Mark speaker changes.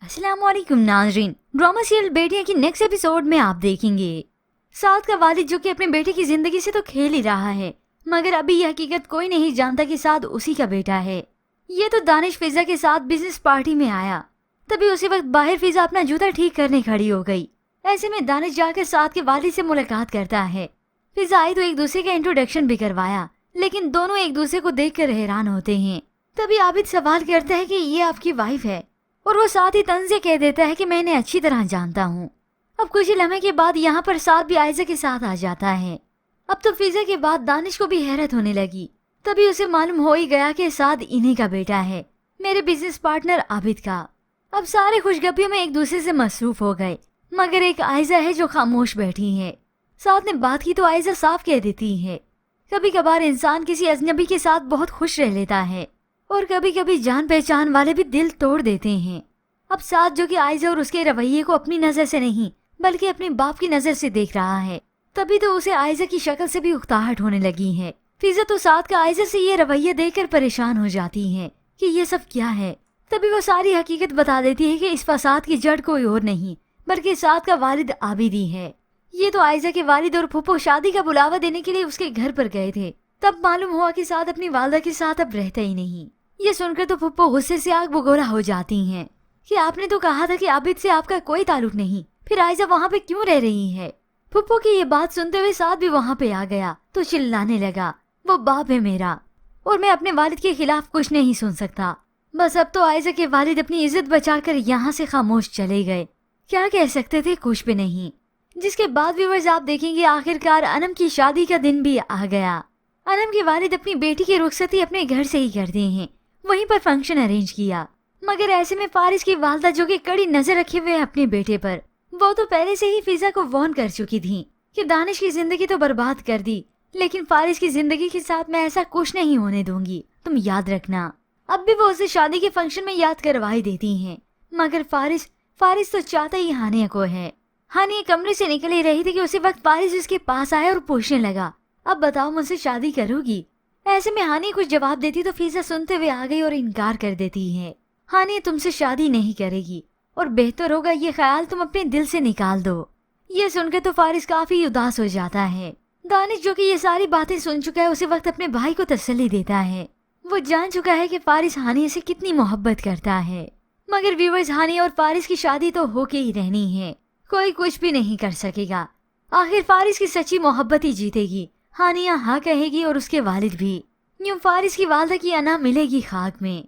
Speaker 1: अस्सलाम वालेकुम नाज़रीन। ड्रामा सीरियल बेटियां की नेक्स्ट एपिसोड में आप देखेंगे साद का वालिद जो कि अपने बेटे की जिंदगी से तो खेल ही रहा है, मगर अभी यह हकीकत कोई नहीं जानता कि साद उसी का बेटा है। ये तो दानिश फिजा के साथ बिजनेस पार्टी में आया, तभी उसी वक्त बाहर फिजा अपना जूता ठीक करने खड़ी हो गई। ऐसे में दानिश जाकर साद के वालिद से मुलाकात करता है। फिजा आई तो एक दूसरे का इंट्रोडक्शन भी करवाया, लेकिन दोनों एक दूसरे को देखकर हैरान होते हैं। तभी आबिद सवाल करता है कि ये आपकी वाइफ है, और वो साथ ही तंज से कह देता है कि मैं इन्हें अच्छी तरह जानता हूँ। अब कुछ ही लम्हे के बाद यहाँ पर साद भी आयजा के साथ आ जाता है। अब तो फिजा के बाद दानिश को भी हैरत होने लगी। तभी उसे मालूम हो ही गया कि साद इन्हीं का बेटा है, मेरे बिजनेस पार्टनर आबिद का। अब सारे खुशगपियों में एक दूसरे से मसरूफ हो गए, मगर एक आयजा है जो खामोश बैठी है। साद ने बात की तो आयजा साफ कह देती है। कभी कभार इंसान किसी अजनबी के साथ बहुत खुश रह लेता है, और कभी कभी जान पहचान वाले भी दिल तोड़ देते हैं। अब साद जो कि आयजा और उसके रवैये को अपनी नजर से नहीं बल्कि अपने बाप की नजर से देख रहा है, तभी तो उसे आयजा की शक्ल से भी उकताहट होने लगी है। फिजा तो साद का आयजा से ये रवैया देखकर परेशान हो जाती है कि ये सब क्या है। तभी वो सारी हकीकत बता देती है कि इस फसाद की जड़ कोई और नहीं बल्कि साद का वालिद आबिद ही है। ये तो आयजा के वालिद और फुप्पो शादी का बुलावा देने के लिए उसके घर पर गए थे, तब मालूम हुआ कि साद अपनी वालदा के साथ अब रहता ही नहीं। ये सुनकर तो फुप्पो गुस्से से आग बगोला हो जाती हैं कि आपने तो कहा था कि आबिद से आपका कोई ताल्लुक नहीं, फिर आयजा वहाँ पे क्यों रह रही है। फुप्पो की ये बात सुनते हुए साद भी वहाँ पे आ गया तो चिल्लाने लगा, वो बाप है मेरा और मैं अपने वालिद के खिलाफ कुछ नहीं सुन सकता। बस अब तो आयजा के वालिद अपनी इज्जत बचाकर यहाँ से खामोश चले गए, क्या कह सकते थे, कुछ भी नहीं। जिसके बाद व्यूअर्स आप देखेंगे आखिरकार अनम की शादी का दिन भी आ गया। अनम के वालिद अपनी बेटी की रुखसती अपने घर से ही करते हैं, वहीं पर फंक्शन अरेंज किया। मगर ऐसे में फारिस की वालदा जो कि कड़ी नजर रखे हुए अपने बेटे पर, वो तो पहले से ही फिजा को वार्न कर चुकी थी कि दानिश की जिंदगी तो बर्बाद कर दी, लेकिन फारिस की जिंदगी के साथ मैं ऐसा कुछ नहीं होने दूंगी, तुम याद रखना। अब भी वो उसे शादी के फंक्शन में याद करवाई देती हैं, मगर फारिस तो चाहता ही हानिया को है। हानिया कमरे से निकल ही रही थी कि उसी वक्त फारिस उसके पास आया और पूछने लगा, अब बताओ मुझसे शादी करोगी। ऐसे में हानिया कुछ जवाब देती तो फिजा सुनते हुए आ गई और इनकार कर देती है। हानिया तुमसे शादी नहीं करेगी और बेहतर होगा ये ख्याल तुम अपने दिल से निकाल दो। ये सुनकर तो फारिस काफी उदास हो जाता है। दानिश जो कि ये सारी बातें सुन चुका है उसी वक्त अपने भाई को तसल्ली देता है। वो जान चुका है कि फारिस हानिया से कितनी मोहब्बत करता है, मगर व्यूअर्स हानिया और फारिस की शादी तो होके ही रहनी है, कोई कुछ भी नहीं कर सकेगा। आखिर फारिस की सच्ची मोहब्बत ही जीतेगी। हानिया हाँ कहेगी और उसके वालिद भी। यूं फारिस की वालदा की अना मिलेगी खाक में।